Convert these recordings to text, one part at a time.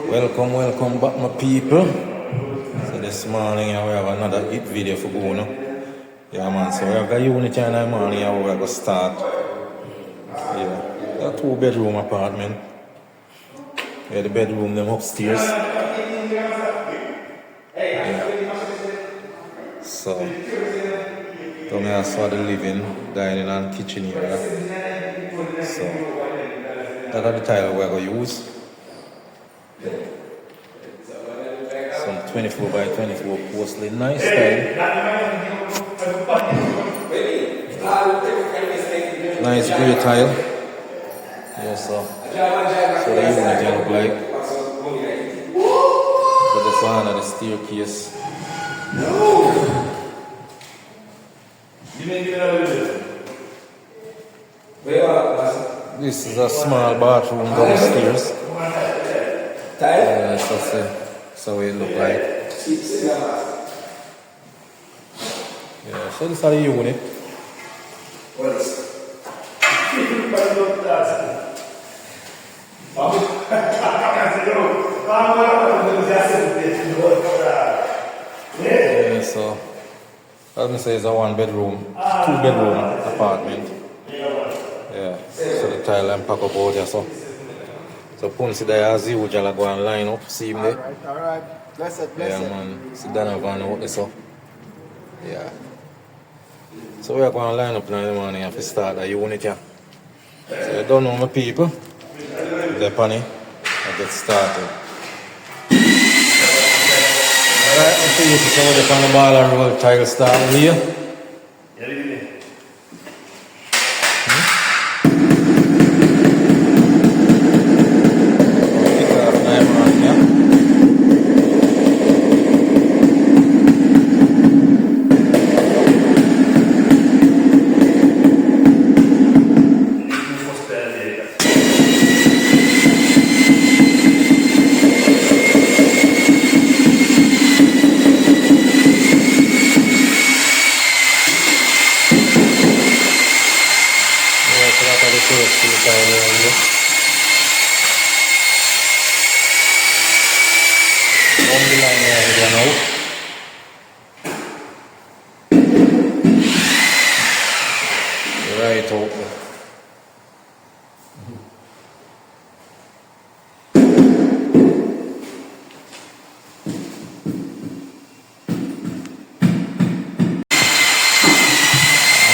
Welcome back my people. So this morning we have another hit video for go now. Yeah man, so we have got unit in the morning and we're going to start. Yeah, a 2-bedroom apartment. Yeah, the bedroom them upstairs. Yeah. So down here I saw the living, dining and kitchen area. So that are the tile we're going to use. Some 24 by 24 porcelain, nice style. Nice grey tile. Yes, so the unit you look like. So this one of the staircase. This is a small bathroom downstairs. So it look like. Yeah, so this is the unit. Yeah, so as I say, it's a 1-bedroom, 2-bedroom apartment. Yeah, so the tile and pack up out there, so Punsi there as usual go and line up, see him there. Alright. Blessed. Yeah man, sit down and van out there so. Yeah. So we are going to line up in the morning and start the unit here. So you don't know my people. They're funny. I get started. Alright, I'm sure you can see what on the ball and roll tile start here. Right open.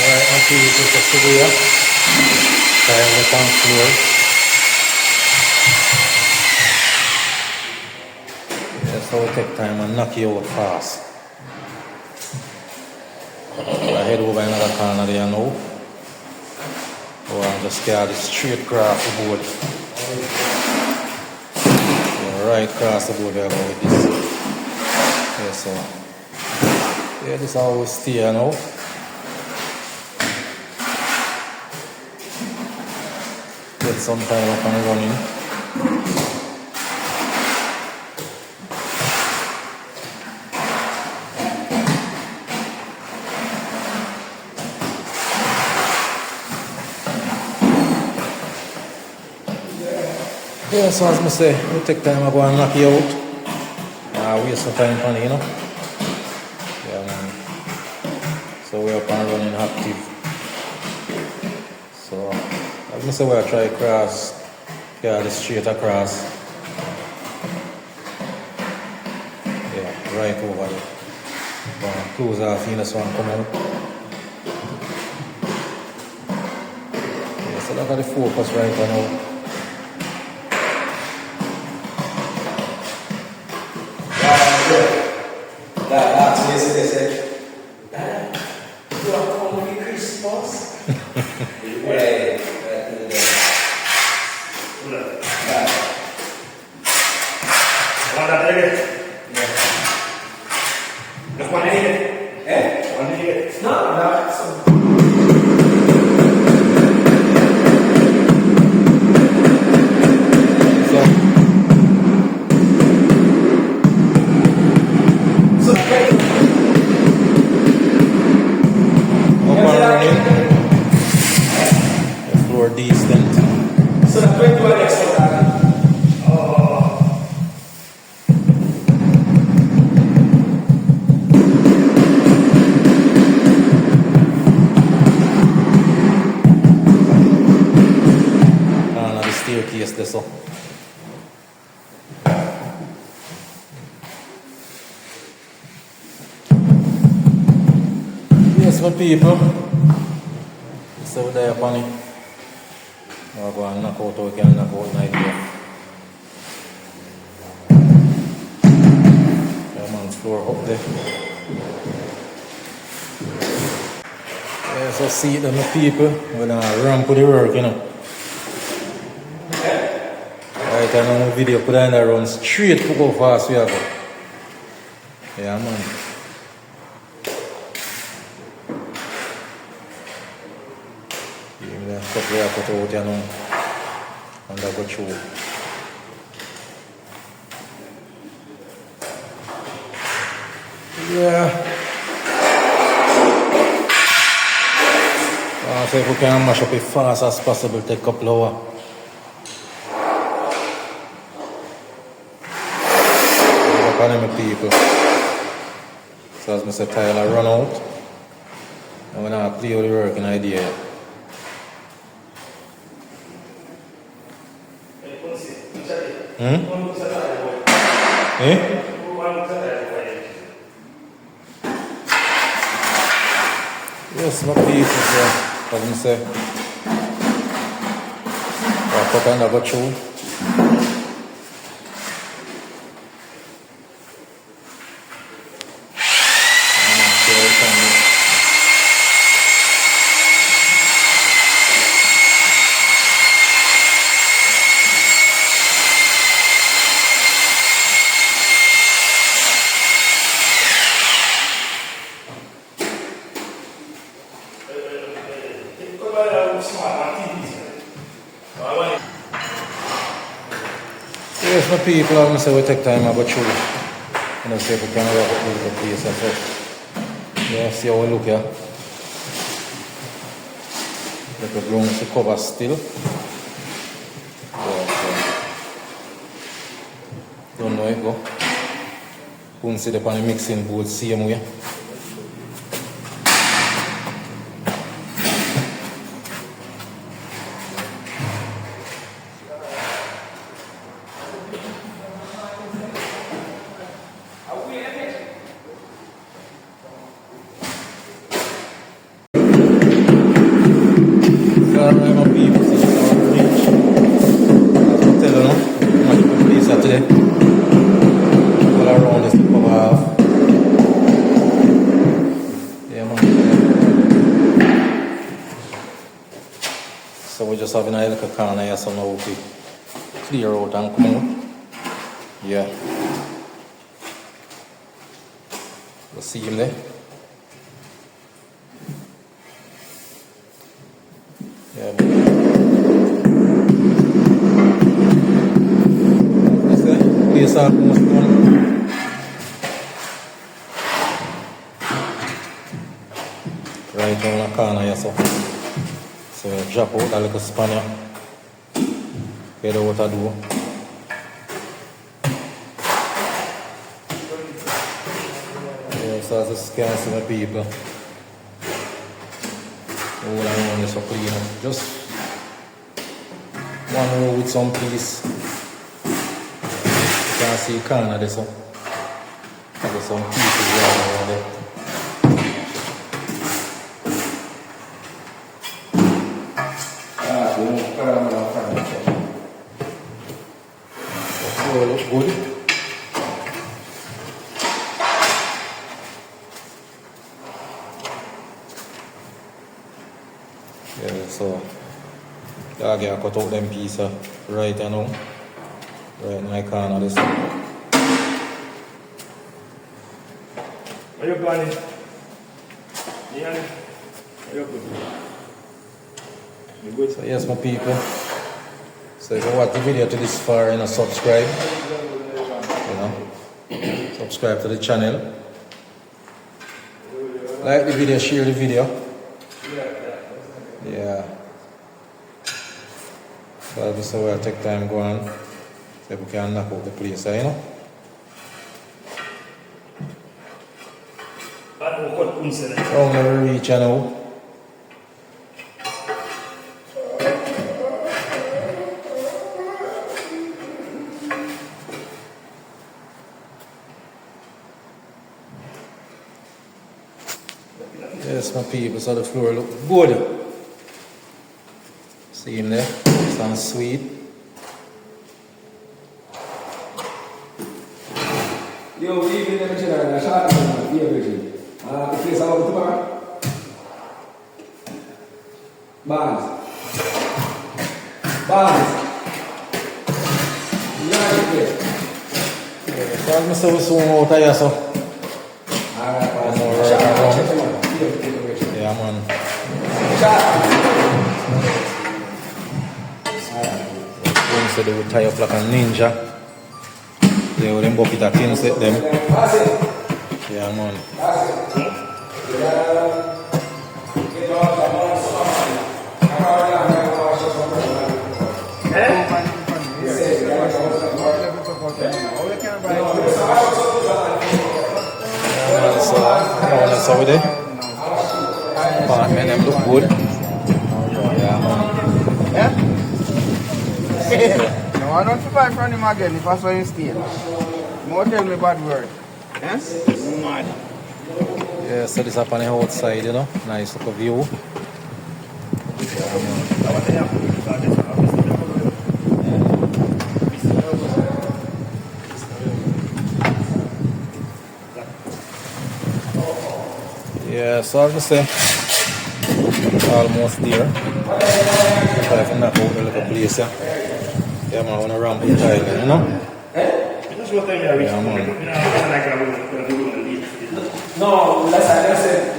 Alright, until you put the studio, tile the down floor. Yeah, so we take time and knock you out fast. I head over another corner there now. Oh, I'm just get it straight across the board. Yeah, right across the board there with this. Yeah, so yeah, this always stay now. Get some time up and running. Yeah, so as I say, we take time to go and knock you out. Waste some time on it, you know. Yeah, man. So we're up and running active. So, as I say, we'll try cross, yeah, the straight across. Yeah, right over there. Gonna close off in this one come out. Yeah, so look at the focus right now. That's what they said. You are calling me Christmas? Right. case this so. Yes, my people. So there upon it. I'll go and knock out, we can knock out night here. Man's floor up there. Yeah, so see them people when I run to the work, you know. Right, I know the video put on that run straight to go fast we are go. Yeah man. Give me that couple of cut out, you know. And I go through. Yeah. So if we can mash up it fast as possible, take a couple of hours. Work on them people. So as I said, Tyler run out. And we're not play with the working idea yet. Eh? Yes, my people, so as I say, I'll put another through. Yes, my people, I'm going to say we take time to go through. And see if we can work with the place and so. Yeah, see how we look here. Let the ground to cover still. Yeah, so. Don't know it go. Couldn't see the pan mixing board same way. So we're just having a little corner here, so now we clear out and come out. Yeah. You see him there? Yeah. That's it. Place almost done. Right down the corner here, so. So drop out a little spanner. Get out the door. Yeah, so as you can see my people. All around is so clean. Just one row with some piece. You can see corner there, so there's some pieces around there. Look good. Yeah, so I get cut out them pieces right now. Right in my corner this. Are you planning? Yeah. Are you good? You good? So yes my people. So if you watch the video to this far and subscribe, subscribe to the channel. Like the video, share the video. Yeah. So this is where I take time go on. So if we can knock out the place, you know. So never reach, you know. Yes, my people, so the floor look good. See him there? Sounds sweet. Yo, even the children, I shot them, the place I want tomorrow. Barnes. So I'm going to soon out of here, so. Yeah, man. When so they would tie up like a ninja. They would then bucket a tin set them. Yeah, man. So we there. Apartment them look good. Yeah, man. No, I don't buy from him again if I saw him steal. More tell me bad word. Yes? Mad. Yeah, so this up on the outside, you know. Nice look of view. Yeah, man. Yeah, so I was going to say, almost there. Try to knock out the little place, yeah. Yeah, man, I want to ramp the tile, you know? Yeah, man. No, that's I said.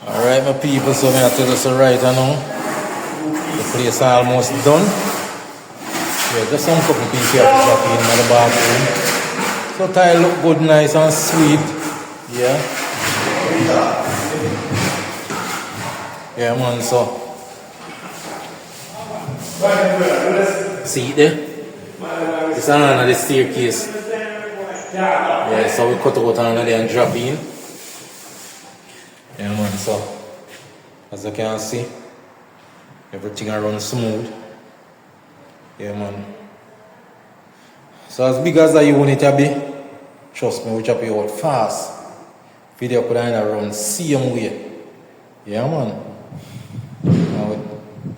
Alright, my people, so I have to just right now. The place is almost done. Yeah, just some couple pieces here to drop in the bathroom. So tile look good, nice and sweet. Yeah. Yeah, man, so. See it there? It's under the staircase. Yeah, so we cut out under there and drop in. Yeah, man, so. As you can see, everything runs smooth. Yeah, man. So as big as the unit be, trust me, we chop you out fast. Video could end around same way. Yeah, man.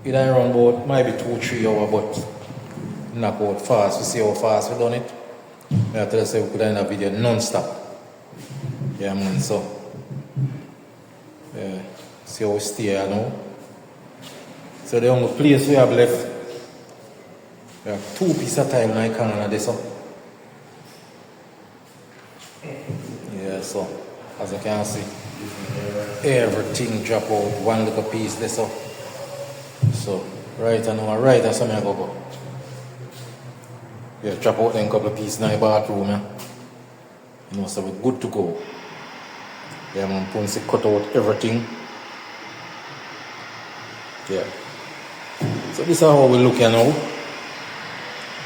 It ain't run about maybe 2-3 hours, but knock out fast. We see how fast we done it. I have to say we could end a video non-stop. Yeah, man, so. Yeah, see how we stay here now. So the only place we have left, we have 2 pieces of tile in the corner of this. Yeah, so as you can see, everything drop out one little piece this up. So right now, right that's where I go. Yeah, drop out then a couple of pieces in the bathroom, yeah. You know, so we're good to go. Yeah, man, once cut out everything. Yeah. So this is how we look now.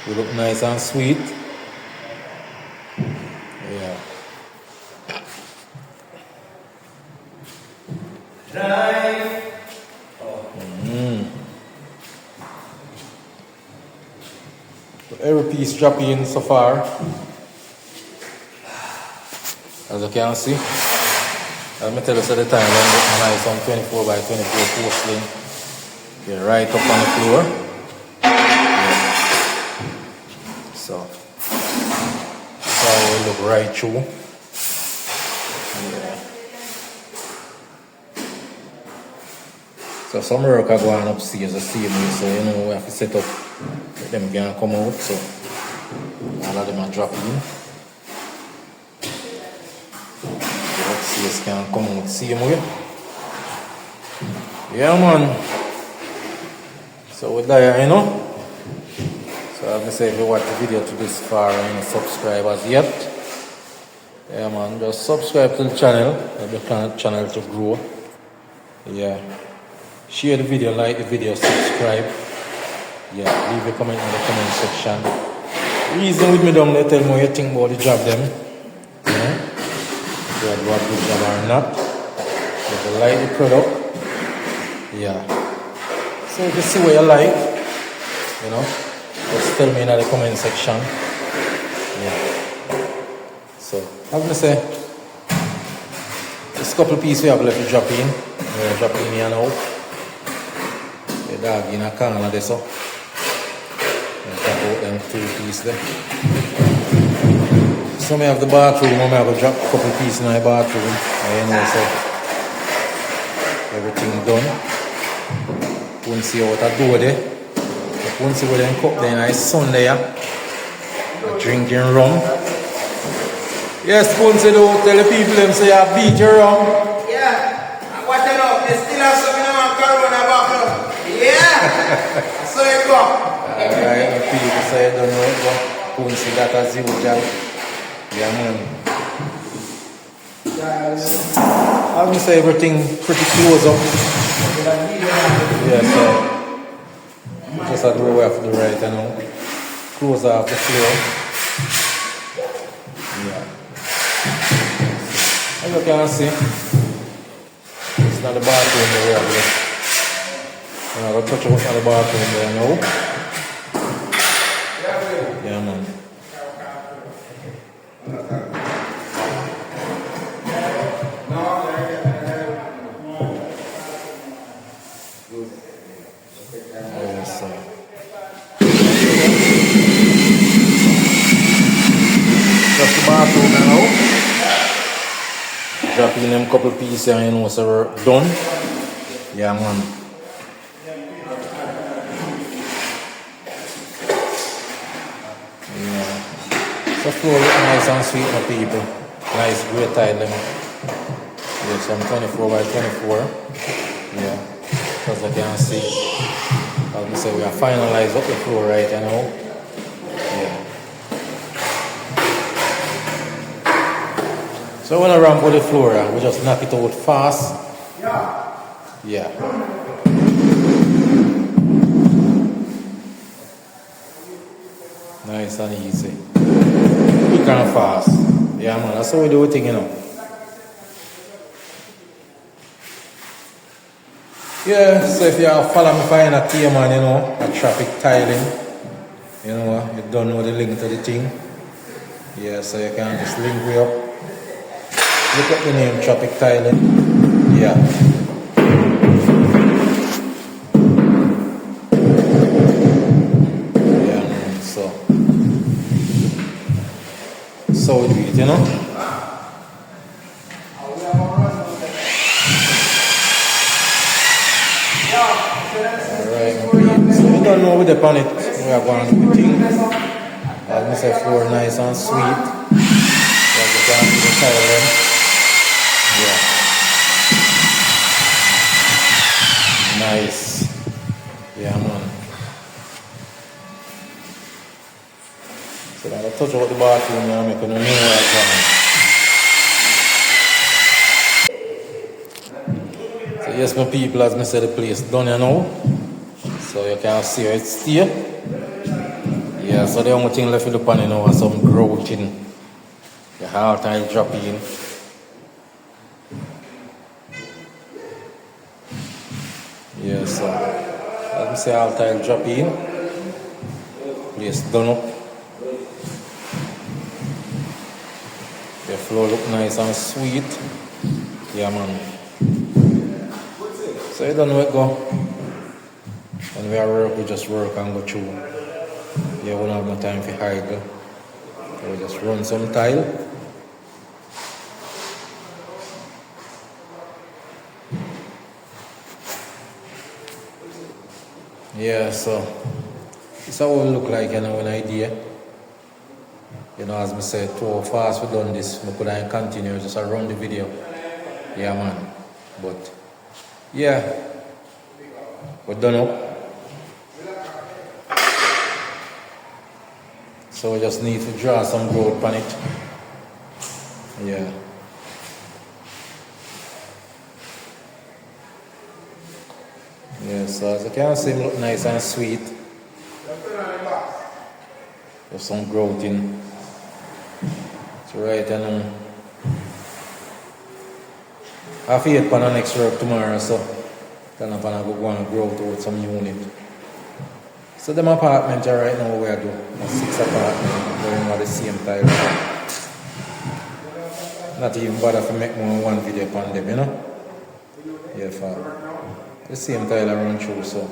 We look nice and sweet. Yeah. So every piece drop in so far. As you can see. Let me tell you, so the time I'm looking nice on 24 by 24 porcelain. Yeah, right up on the floor. Yeah. So that's how we look right through. Yeah. So some work are going upstairs the same way, so you know we have to set up, let them can come out, so all of them are dropping in. Upstairs can come out the same way. Yeah, man. So with that, you know. So I'm gonna say if you watch the video to this far and you subscribe as yet. Yeah, man, just subscribe to the channel, help the channel to grow. Yeah. Share the video, like the video, subscribe. Yeah, leave a comment in the comment section. Reason with me down there, tell me what you think about the job them. You know? If you do a good job or not. If you like the product. Yeah. So if you see what you like, you know, just tell me in the comment section. Yeah. So, I'm gonna say, let's couple pieces we have left to drop in. We'll drop in here now. The dog in a corner there, so. We'll drop out them 2 pieces there. So we have the bathroom, I have to drop a couple pieces in the bathroom. You know, so everything done. Won't see what I do there. Won't see what they cook there. Nice sun there. Drinking rum. Yes, Punsi, do tell the people them say you beat your rum. Yeah. And what you know, they still have some in a corona bottle. Yeah. So you go. Alright, the people say you don't know it, but Punsi got a zero job. Yeah, man. I would say everything pretty close up. Yeah, so just a do we have to do right, you know. Close off the floor. Yeah. As you can see, it's not the bathroom there, really. I'm going to touch up on the bathroom there now. Yeah, man. Yes, sir. Just the bathroom now. Drop in them couple pieces and you know so we're done. Yeah, man. Yeah. So floor look nice and sweet, my people. Nice great tile them. Yeah, some 24 by 24. Yeah. As you can see. As I say, we are finalized up the floor right, you know. Yeah. So when I ramp with the floor, we just knock it out fast. Yeah. Nice and easy. Quick and fast. Yeah, man, that's how we do it, you know. Yeah, so if you follow me for a key, man, you know, a traffic tiling, you know, you don't know the link to the thing. Yeah, so you can just link me up. Look at the name, traffic tiling. Yeah. Yeah, man, so we do it, you know. So we don't know with the pan it, we are going to do the thing. As I say, floor nice and sweet. As you can see the tile. Yeah. Nice. Yeah, man. So now I touch out the bathroom and make a new one. So yes, my people, as I said, the place done you know. So you can see how it's still. Yeah, so the only thing left in the pan you know is some grouting. The hard time drop in. Yeah, so let me say all tile drop in. Place done up. The floor look nice and sweet. Yeah, man. So you don't know it go. When we are work, we just work and go through. Yeah, we don't have no time for hide. We just run some tile. Yeah, so this is how it look like, you know, an idea. You know, as I said, too fast we done this, we couldn't continue, just run the video. Yeah, man. But, yeah, we're done up. So we just need to draw some growth on it. Yeah. Yeah, so as you can see, it look nice and sweet. There's some growth in. It's right, and I have faith for the next work tomorrow, so then I'm gonna go and grow towards some unit. So them apartment are right now where I do. 6 apartments going on the same time. not even bother to make more than one video upon them, you know? Yeah, for the same tile I run through, so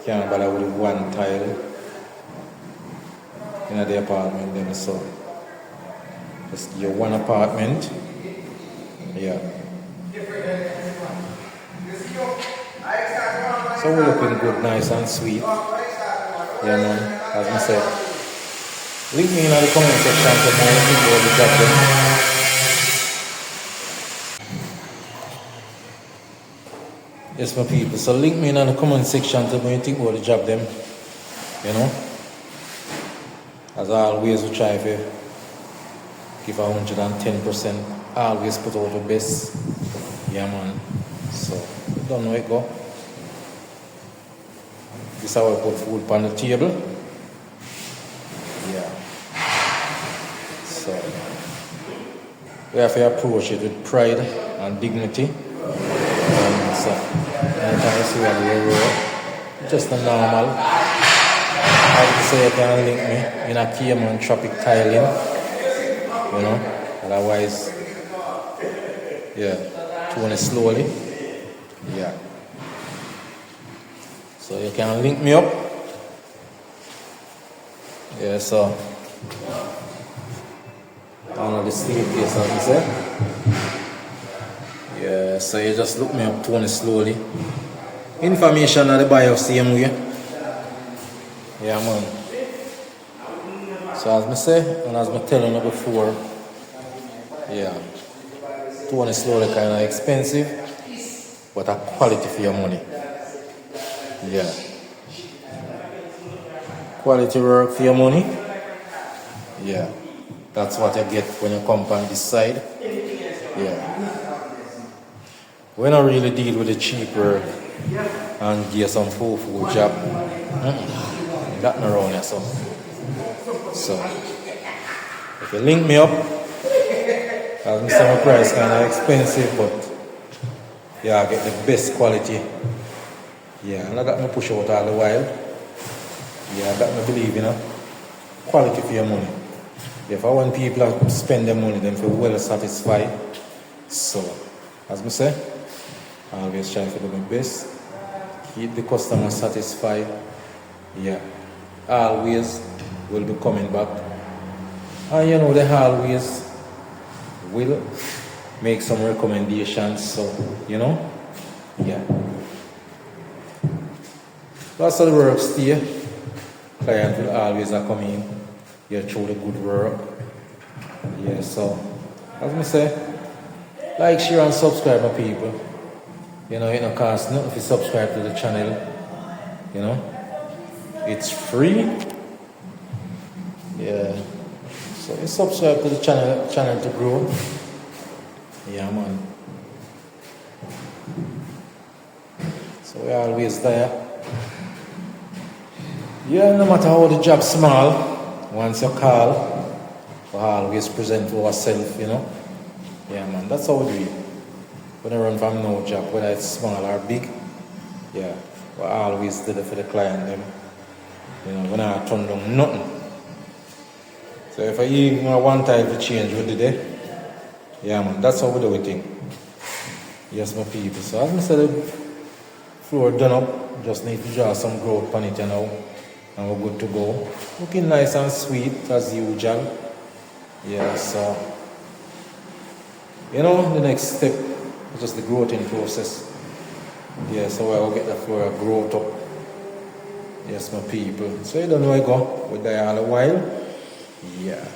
can't bother with one tile in the apartment then, so just give you one apartment. Yeah. So we're looking good, nice and sweet. Yeah man, as I said. Link me in the comment section for more people what the job them. Yes my people, so link me in the comment section to me think about the job them. You know? As always we try to give 110%. Always put out the best. Yeah man. So you don't know it go. This is how I put food on the table. Yeah. So we have to approach it with pride and dignity. So anytime you see what we roll, just a normal. Like you say, you can link me in a Cayman traffic tiling. You know, otherwise, yeah, doing it slowly. Yeah. So you can link me up. Yeah, so on the staircase, as you say. Yeah, so you just look me up, Tony Slowley. Information at the bio, same way. Yeah, man. So as I say, and as I telling you before, yeah, Tony Slowley kind of expensive, but a quality for your money. Yeah. Quality work for your money. Yeah. That's what you get when you come on this side. Yeah. We don't really deal with the cheap work and get some full job. That not around here, so if you link me up, as I say, my price kind of expensive, but yeah, I get the best quality. Yeah, and I got me push out all the while. Yeah, I got me believe, you know, quality for your money. If I want people to spend their money, then feel well satisfied. So, as I say, I always try to do my best. Keep the customer satisfied. Yeah. Always will be coming back. And you know, they always will make some recommendations. So, you know, yeah. Lots of the work stay. Client will always come in. You through the good work. Yeah, so as I say, like, share and subscribe my people. You know, it don't cost nothing if you subscribe to the channel. You know, it's free. Yeah. So you subscribe to the channel to grow. Yeah man. So we're always there. Yeah, no matter how the job's small, once you call, we always present to ourselves, you know. Yeah man, that's how we do it. We don't run from no job, whether it's small or big. Yeah, we always did it for the client them. You know, we don't turn down nothing. So if I even want time to change, we did it. Yeah man, that's how we do it thing. Yes my people. So as I said, the floor done up, just need to draw some growth on it, you know. And we're good to go. Looking nice and sweet as usual. Yeah, so you know, the next step is just the growing process. Yeah, so I will get the floor growth up. Yes, my people. So you don't know where I go. We're there all a while. Yeah.